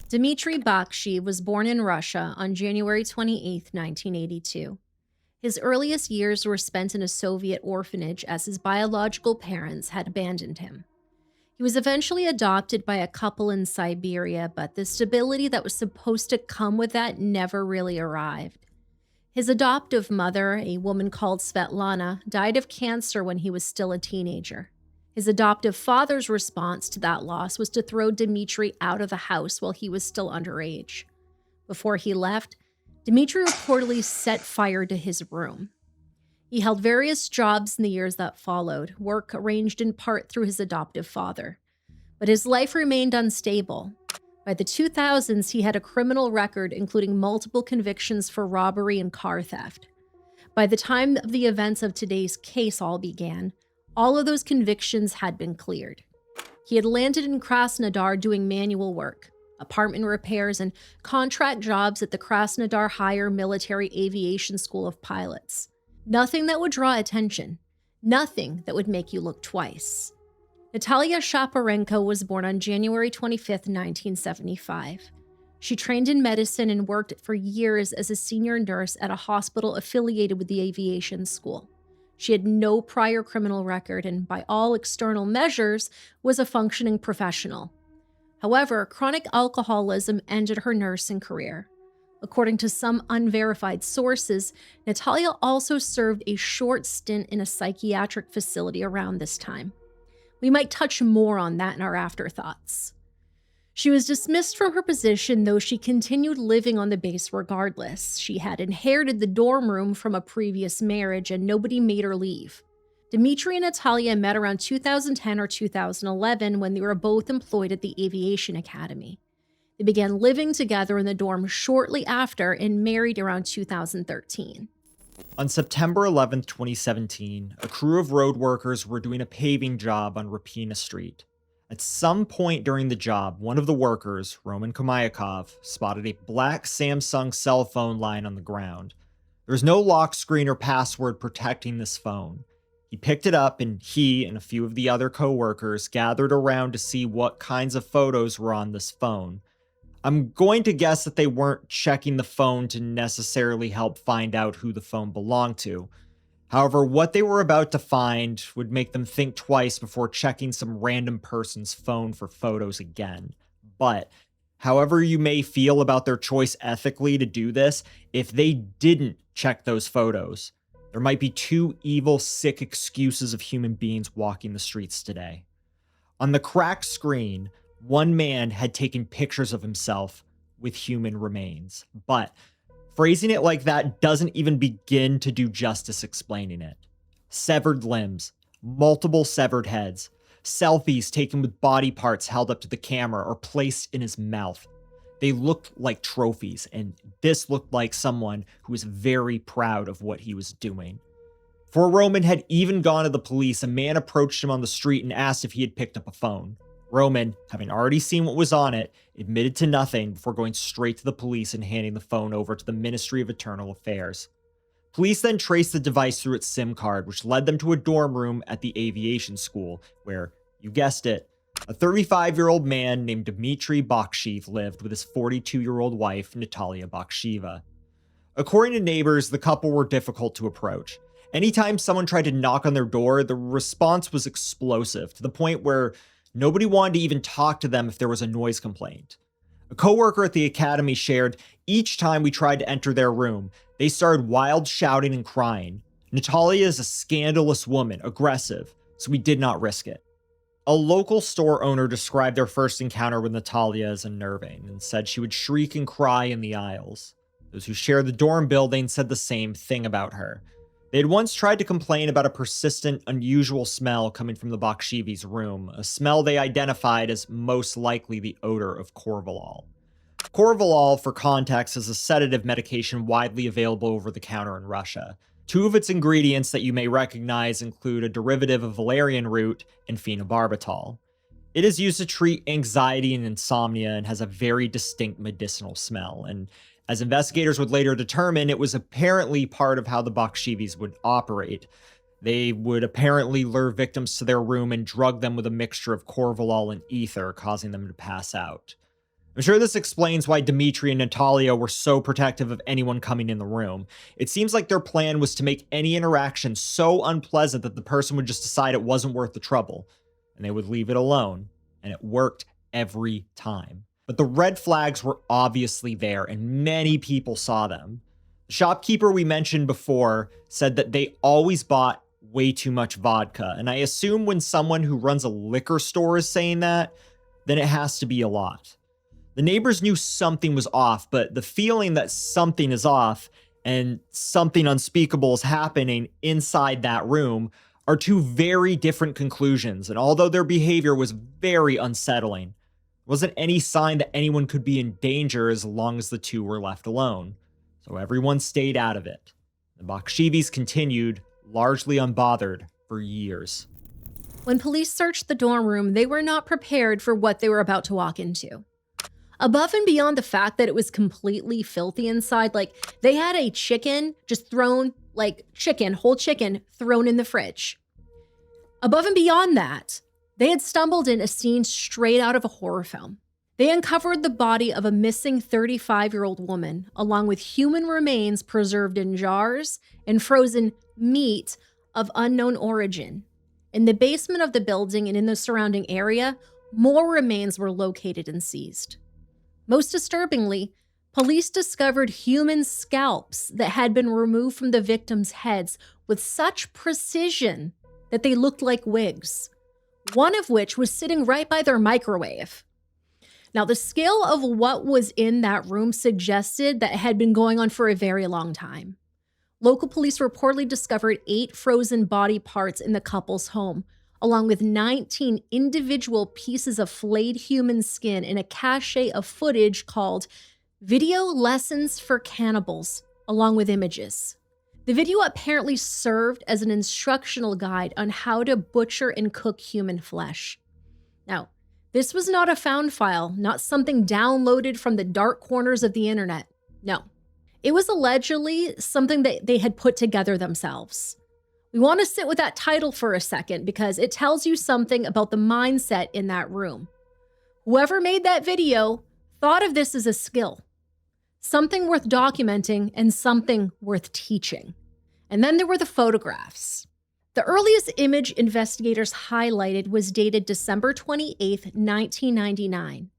Dmitry Baksheevy was born in Russia on January 28, 1982. His earliest years were spent in a Soviet orphanage as his biological parents had abandoned him. He was eventually adopted by a couple in Siberia, but the stability that was supposed to come with that never really arrived. His adoptive mother, a woman called Svetlana, died of cancer when he was still a teenager. His adoptive father's response to that loss was to throw Dmitry out of the house while he was still underage. Before he left, Dmitry reportedly set fire to his room. He held various jobs in the years that followed, work arranged in part through his adoptive father. But his life remained unstable. By the 2000s, he had a criminal record, including multiple convictions for robbery and car theft. By the time of the events of today's case all began, all of those convictions had been cleared. He had landed in Krasnodar doing manual work, apartment repairs, and contract jobs at the Krasnodar Higher Military Aviation School of Pilots. Nothing that would draw attention. Nothing that would make you look twice. Natalia Shaparenko was born on January 25, 1975. She trained in medicine and worked for years as a senior nurse at a hospital affiliated with the aviation school. She had no prior criminal record and, by all external measures, was a functioning professional. However, chronic alcoholism ended her nursing career. According to some unverified sources, Natalia also served a short stint in a psychiatric facility around this time. We might touch more on that in our afterthoughts. She was dismissed from her position, though she continued living on the base regardless. She had inherited the dorm room from a previous marriage, and nobody made her leave. Dmitry and Natalia met around 2010 or 2011 when they were both employed at the Aviation Academy. They began living together in the dorm shortly after and married around 2013. On September 11, 2017, a crew of road workers were doing a paving job on Rapina Street. At some point during the job, one of the workers, Roman Komayakov, spotted a black Samsung cell phone lying on the ground. There was no lock screen or password protecting this phone. He picked it up, and he and a few of the other co-workers gathered around to see what kinds of photos were on this phone. I'm going to guess that they weren't checking the phone to necessarily help find out who the phone belonged to. However, what they were about to find would make them think twice before checking some random person's phone for photos again. But, however you may feel about their choice ethically to do this, if they didn't check those photos, there might be two evil, sick excuses of human beings walking the streets today. On the cracked screen, one man had taken pictures of himself with human remains, but phrasing it like that doesn't even begin to do justice explaining it. Severed limbs, multiple severed heads, selfies taken with body parts held up to the camera or placed in his mouth. They looked like trophies, and this looked like someone who was very proud of what he was doing. Before Roman had even gone to the police, a man approached him on the street and asked if he had picked up a phone. Roman, having already seen what was on it, admitted to nothing before going straight to the police and handing the phone over to the Ministry of Internal Affairs. Police then traced the device through its SIM card, which led them to a dorm room at the aviation school, where, you guessed it, a 35-year-old man named Dmitry Baksheevy lived with his 42-year-old wife, Natalia Baksheeva. According to neighbors, the couple were difficult to approach. Anytime someone tried to knock on their door, the response was explosive, to the point where nobody wanted to even talk to them if there was a noise complaint. A coworker at the academy shared, each time we tried to enter their room, they started wild shouting and crying. Natalia is a scandalous woman, aggressive, so we did not risk it. A local store owner described their first encounter with Natalia as unnerving and said she would shriek and cry in the aisles. Those who shared the dorm building said the same thing about her. They had once tried to complain about a persistent, unusual smell coming from the Baksheevy's room, a smell they identified as most likely the odor of Corvalol. Corvalol, for context, is a sedative medication widely available over the counter in Russia. Two of its ingredients that you may recognize include a derivative of valerian root and phenobarbital. It is used to treat anxiety and insomnia and has a very distinct medicinal smell, and as investigators would later determine, it was apparently part of how the Baksheevys would operate. They would apparently lure victims to their room and drug them with a mixture of Corvalol and ether, causing them to pass out. I'm sure this explains why Dmitry and Natalia were so protective of anyone coming in the room. It seems like their plan was to make any interaction so unpleasant that the person would just decide it wasn't worth the trouble, and they would leave it alone. And it worked every time. But the red flags were obviously there, and many people saw them. The shopkeeper we mentioned before said that they always bought way too much vodka, and I assume when someone who runs a liquor store is saying that, then it has to be a lot. The neighbors knew something was off, but the feeling that something is off and something unspeakable is happening inside that room are two very different conclusions, and although their behavior was very unsettling, there wasn't any sign that anyone could be in danger as long as the two were left alone. So everyone stayed out of it. The Baksheevys continued, largely unbothered, for years. When police searched the dorm room, they were not prepared for what they were about to walk into. Above and beyond the fact that it was completely filthy inside, like they had a chicken just thrown, whole chicken thrown in the fridge. Above and beyond that, they had stumbled in a scene straight out of a horror film. They uncovered the body of a missing 35-year-old woman, along with human remains preserved in jars and frozen meat of unknown origin. In the basement of the building and in the surrounding area, more remains were located and seized. Most disturbingly, police discovered human scalps that had been removed from the victims' heads with such precision that they looked like wigs, one of which was sitting right by their microwave. Now, the scale of what was in that room suggested that it had been going on for a very long time. Local police reportedly discovered 8 frozen body parts in the couple's home, along with 19 individual pieces of flayed human skin in a cache of footage called Video Lessons for Cannibals, along with images. The video apparently served as an instructional guide on how to butcher and cook human flesh. Now, this was not a found file, not something downloaded from the dark corners of the internet. No. It was allegedly something that they had put together themselves. We want to sit with that title for a second because it tells you something about the mindset in that room. Whoever made that video thought of this as a skill, something worth documenting and something worth teaching. And then there were the photographs. The earliest image investigators highlighted was dated December 28, 1999.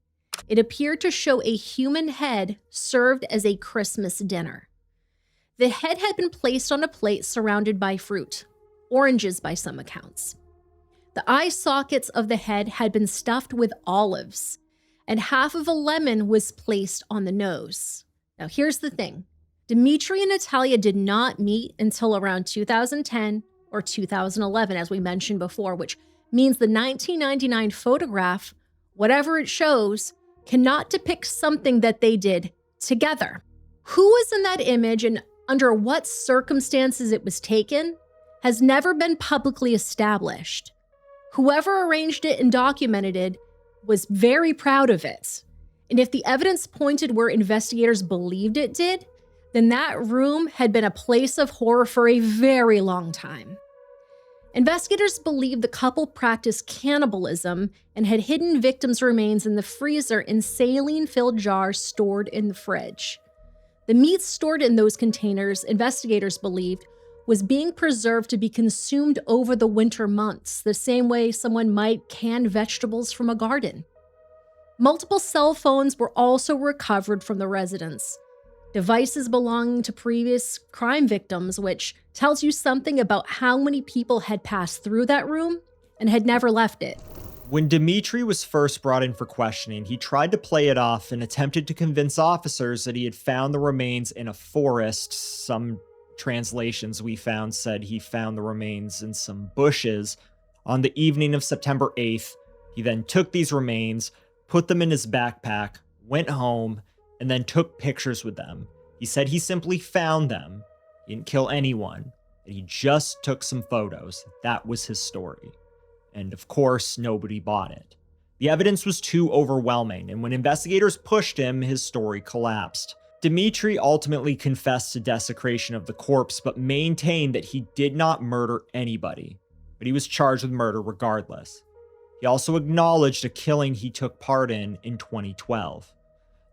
It appeared to show a human head served as a Christmas dinner. The head had been placed on a plate surrounded by fruit, oranges by some accounts. The eye sockets of the head had been stuffed with olives, and half of a lemon was placed on the nose. Now here's the thing. Dmitry and Natalia did not meet until around 2010 or 2011, as we mentioned before, which means the 1999 photograph, whatever it shows, cannot depict something that they did together. Who was in that image and under what circumstances it was taken has never been publicly established. Whoever arranged it and documented it was very proud of it. And if the evidence pointed where investigators believed it did, then that room had been a place of horror for a very long time. Investigators believe the couple practiced cannibalism and had hidden victims' remains in the freezer in saline-filled jars stored in the fridge. The meat stored in those containers, investigators believed, was being preserved to be consumed over the winter months, the same way someone might can vegetables from a garden. Multiple cell phones were also recovered from the residence, devices belonging to previous crime victims, which tells you something about how many people had passed through that room and had never left it. When Dmitry was first brought in for questioning, he tried to play it off and attempted to convince officers that he had found the remains in a forest. Some translations we found said he found the remains in some bushes on the evening of September 8th. He then took these remains, put them in his backpack, went home, and then took pictures with them. He said he simply found them. He didn't kill anyone, and he just took some photos. That was his story. And of course, nobody bought it. The evidence was too overwhelming, and when investigators pushed him, his story collapsed. Dmitry ultimately confessed to desecration of the corpse, but maintained that he did not murder anybody. But he was charged with murder regardless. He also acknowledged a killing he took part in 2012.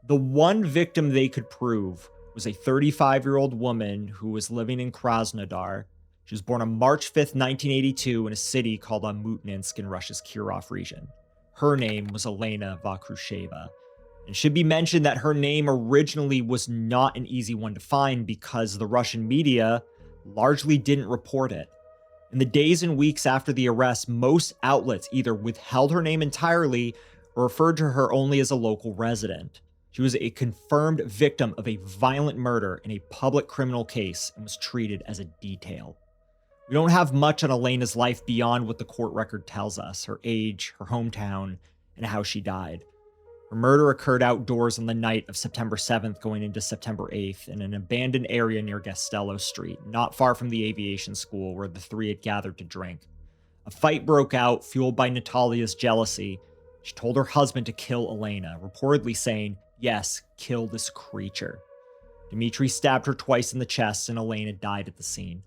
The one victim they could prove was a 35-year-old woman who was living in Krasnodar. She was born on March 5th, 1982, in a city called Amutninsk in Russia's Kirov region. Her name was Elena Vakrusheva. And should be mentioned that her name originally was not an easy one to find because the Russian media largely didn't report it. In the days and weeks after the arrest, most outlets either withheld her name entirely or referred to her only as a local resident. She was a confirmed victim of a violent murder in a public criminal case and was treated as a detail. We don't have much on Elena's life beyond what the court record tells us: her age, her hometown, and how she died. Her murder occurred outdoors on the night of September 7th going into September 8th in an abandoned area near Gastello Street, not far from the aviation school where the three had gathered to drink. A fight broke out, fueled by Natalia's jealousy. She told her husband to kill Elena, reportedly saying, "Yes, kill this creature." Dmitry stabbed her twice in the chest and Elena died at the scene.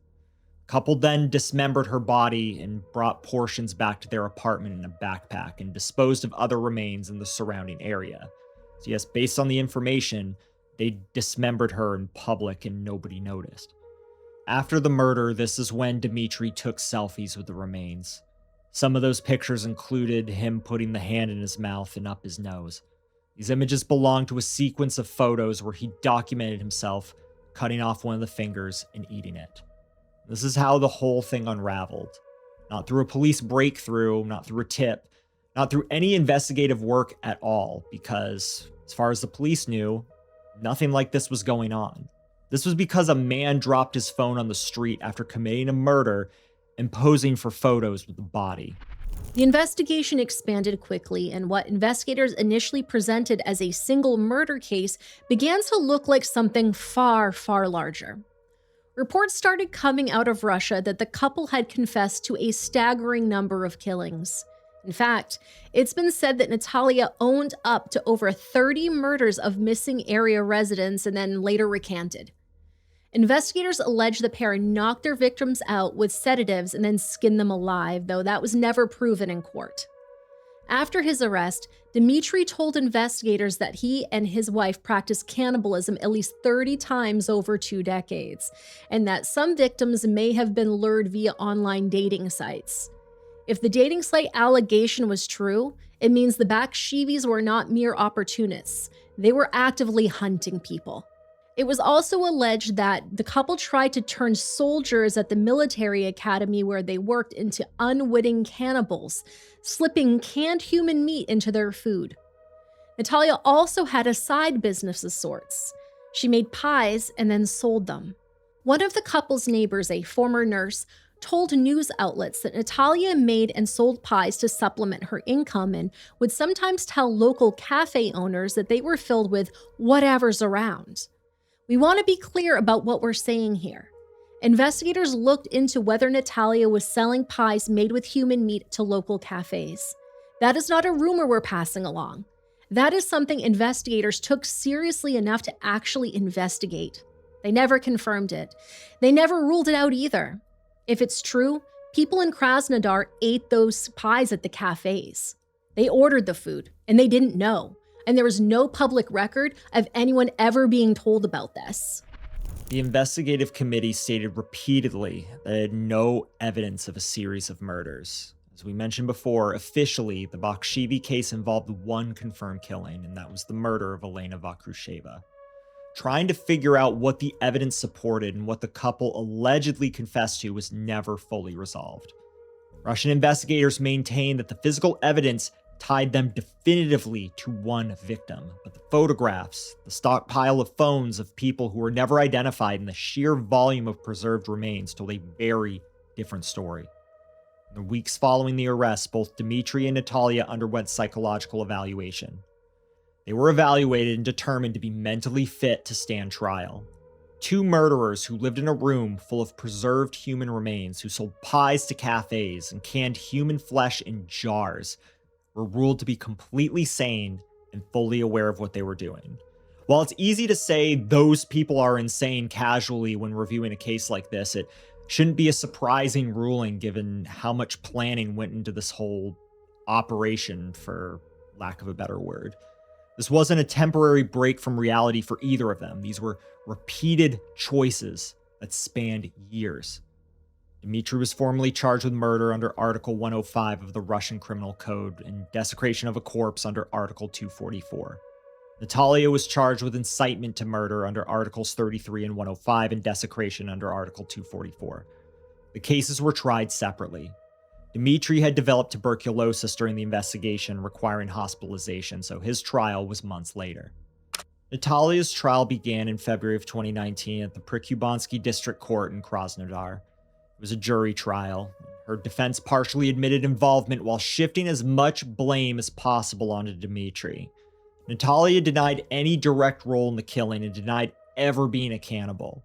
The couple then dismembered her body and brought portions back to their apartment in a backpack and disposed of other remains in the surrounding area. So yes, based on the information, they dismembered her in public and nobody noticed. After the murder, this is when Dmitry took selfies with the remains. Some of those pictures included him putting the hand in his mouth and up his nose. These images belong to a sequence of photos where he documented himself cutting off one of the fingers and eating it. This is how the whole thing unraveled. Not through a police breakthrough, not through a tip, not through any investigative work at all, because, as far as the police knew, nothing like this was going on. This was because a man dropped his phone on the street after committing a murder and posing for photos with the body. The investigation expanded quickly, and what investigators initially presented as a single murder case began to look like something far, far larger. Reports started coming out of Russia that the couple had confessed to a staggering number of killings. In fact, it's been said that Natalia owned up to over 30 murders of missing area residents and then later recanted. Investigators allege the pair knocked their victims out with sedatives and then skinned them alive, though that was never proven in court. After his arrest, Dmitry told investigators that he and his wife practiced cannibalism at least 30 times over 2 decades, and that some victims may have been lured via online dating sites. If the dating site allegation was true, it means the Baksheevys were not mere opportunists. They were actively hunting people. It was also alleged that the couple tried to turn soldiers at the military academy where they worked into unwitting cannibals, slipping canned human meat into their food. Natalia also had a side business of sorts. She made pies and then sold them. One of the couple's neighbors, a former nurse, told news outlets that Natalia made and sold pies to supplement her income and would sometimes tell local cafe owners that they were filled with whatever's around. We want to be clear about what we're saying here. Investigators looked into whether Natalia was selling pies made with human meat to local cafes. That is not a rumor we're passing along. That is something investigators took seriously enough to actually investigate. They never confirmed it. They never ruled it out either. If it's true, people in Krasnodar ate those pies at the cafes. They ordered the food, and they didn't know. And there was no public record of anyone ever being told about this. The investigative committee stated repeatedly that it had no evidence of a series of murders. As we mentioned before, officially, the Baksheevy case involved one confirmed killing, and that was the murder of Elena Vakrusheva. Trying to figure out what the evidence supported and what the couple allegedly confessed to was never fully resolved. Russian investigators maintained that the physical evidence tied them definitively to one victim, but the photographs, the stockpile of phones of people who were never identified, and the sheer volume of preserved remains told a very different story. In the weeks following the arrest, both Dmitry and Natalia underwent psychological evaluation. They were evaluated and determined to be mentally fit to stand trial. 2 murderers who lived in a room full of preserved human remains, who sold pies to cafes and canned human flesh in jars, were ruled to be completely sane and fully aware of what they were doing. While it's easy to say those people are insane casually when reviewing a case like this, it shouldn't be a surprising ruling given how much planning went into this whole operation, for lack of a better word. This wasn't a temporary break from reality for either of them. These were repeated choices that spanned years. Dmitry was formally charged with murder under Article 105 of the Russian Criminal Code and desecration of a corpse under Article 244. Natalia was charged with incitement to murder under Articles 33 and 105 and desecration under Article 244. The cases were tried separately. Dmitry had developed tuberculosis during the investigation, requiring hospitalization, so his trial was months later. Natalia's trial began in February of 2019 at the Prikubansky District Court in Krasnodar. It was a jury trial. Her defense partially admitted involvement while shifting as much blame as possible onto Dmitry. Natalia denied any direct role in the killing and denied ever being a cannibal.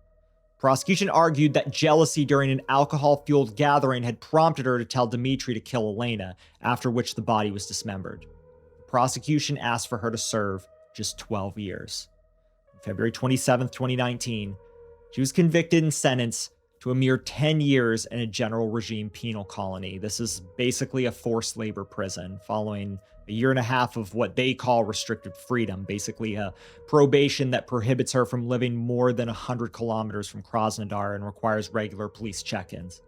Prosecution argued that jealousy during an alcohol-fueled gathering had prompted her to tell Dmitry to kill Elena, after which the body was dismembered. The prosecution asked for her to serve just 12 years. On February 27, 2019, she was convicted and sentenced to a mere 10 years in a general regime penal colony. This is basically a forced labor prison, following a year and a half of what they call restricted freedom, basically a probation that prohibits her from living more than 100 kilometers from Krasnodar and requires regular police check-ins.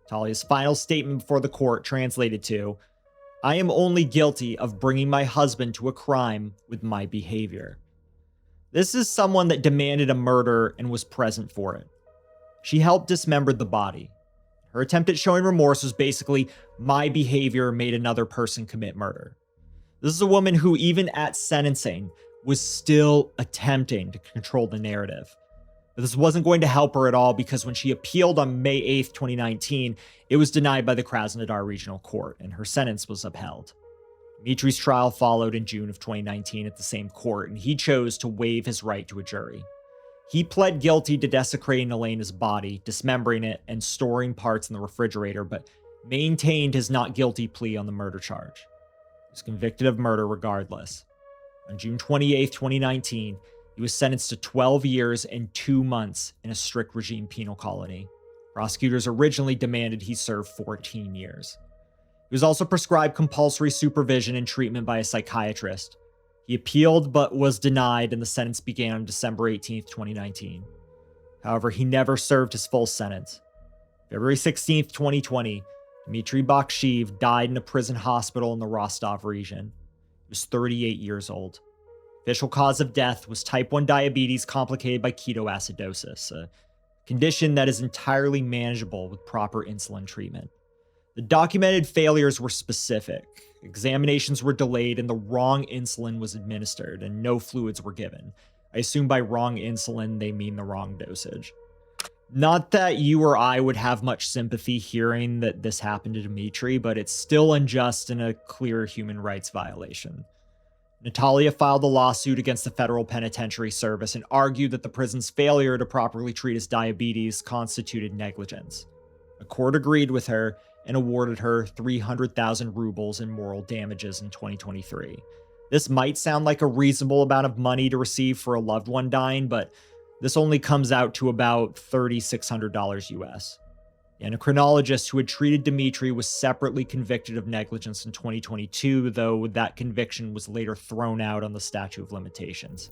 Talia's final statement before the court translated to, "I am only guilty of bringing my husband to a crime with my behavior." This is someone that demanded a murder and was present for it. She helped dismember the body. Her attempt at showing remorse was basically, my behavior made another person commit murder. This is a woman who, even at sentencing, was still attempting to control the narrative. But this wasn't going to help her at all because when she appealed on May 8th, 2019, it was denied by the Krasnodar Regional Court and her sentence was upheld. Dmitry's trial followed in June of 2019 at the same court, and he chose to waive his right to a jury. He pled guilty to desecrating Elena's body, dismembering it, and storing parts in the refrigerator, but maintained his not guilty plea on the murder charge. He was convicted of murder regardless. On June 28, 2019, he was sentenced to 12 years and 2 months in a strict regime penal colony. Prosecutors originally demanded he serve 14 years. He was also prescribed compulsory supervision and treatment by a psychiatrist. He appealed but was denied, and the sentence began on December 18, 2019. However, he never served his full sentence. February 16, 2020, Dmitry Baksheevy died in a prison hospital in the Rostov region. He was 38 years old. Official cause of death was type 1 diabetes complicated by ketoacidosis, a condition that is entirely manageable with proper insulin treatment. The documented failures were specific. Examinations were delayed and the wrong insulin was administered and no fluids were given. I assume by wrong insulin, they mean the wrong dosage. Not that you or I would have much sympathy hearing that this happened to Dmitry, but it's still unjust and a clear human rights violation. Natalia filed a lawsuit against the Federal Penitentiary Service and argued that the prison's failure to properly treat his diabetes constituted negligence. A court agreed with her and awarded her 300,000 rubles in moral damages in 2023. This might sound like a reasonable amount of money to receive for a loved one dying, but this only comes out to about $3,600 US. The endocrinologist who had treated Dmitry was separately convicted of negligence in 2022, though that conviction was later thrown out on the statute of limitations.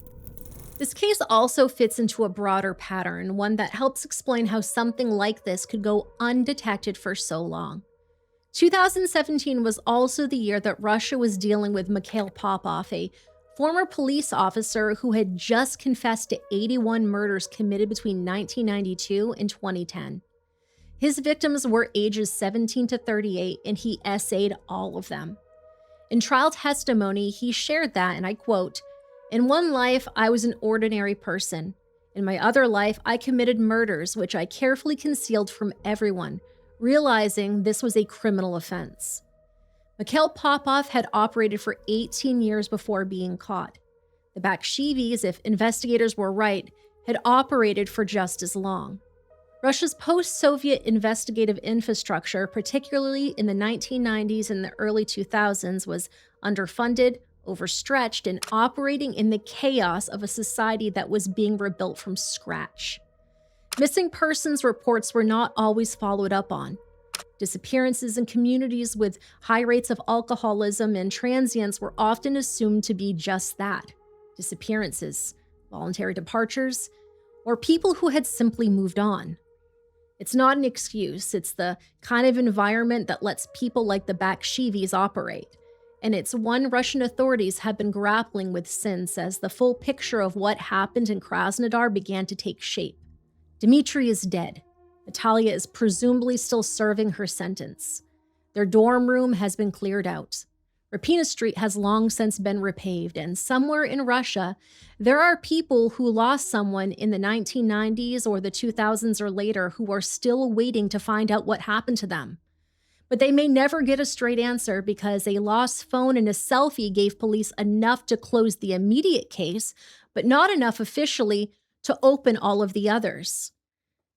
This case also fits into a broader pattern, one that helps explain how something like this could go undetected for so long. 2017 was also the year that Russia was dealing with Mikhail Popov, a former police officer who had just confessed to 81 murders committed between 1992 and 2010. His victims were ages 17 to 38, and he essayed all of them. In trial testimony, he shared that, and I quote, "In one life, I was an ordinary person. In my other life, I committed murders which I carefully concealed from everyone, realizing this was a criminal offense." Mikhail Popov had operated for 18 years before being caught. The Baksheevys, if investigators were right, had operated for just as long. Russia's post-Soviet investigative infrastructure, particularly in the 1990s and the early 2000s, was underfunded, overstretched, and operating in the chaos of a society that was being rebuilt from scratch. Missing persons reports were not always followed up on. Disappearances in communities with high rates of alcoholism and transients were often assumed to be just that: disappearances, voluntary departures, or people who had simply moved on. It's not an excuse, it's the kind of environment that lets people like the Baksheevys operate. And it's one Russian authorities have been grappling with since, as the full picture of what happened in Krasnodar began to take shape. Dmitry is dead. Natalia is presumably still serving her sentence. Their dorm room has been cleared out. Rapina Street has long since been repaved, and somewhere in Russia, there are people who lost someone in the 1990s or the 2000s or later who are still waiting to find out what happened to them. But they may never get a straight answer because a lost phone and a selfie gave police enough to close the immediate case, but not enough officially to open all of the others.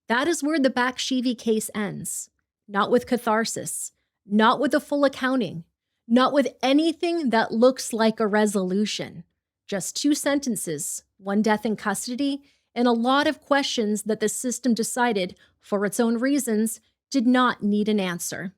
That is where the Baksheevy case ends. Not with catharsis, not with a full accounting, not with anything that looks like a resolution. Just 2 sentences, 1 death in custody, and a lot of questions that the system decided, for its own reasons, did not need an answer.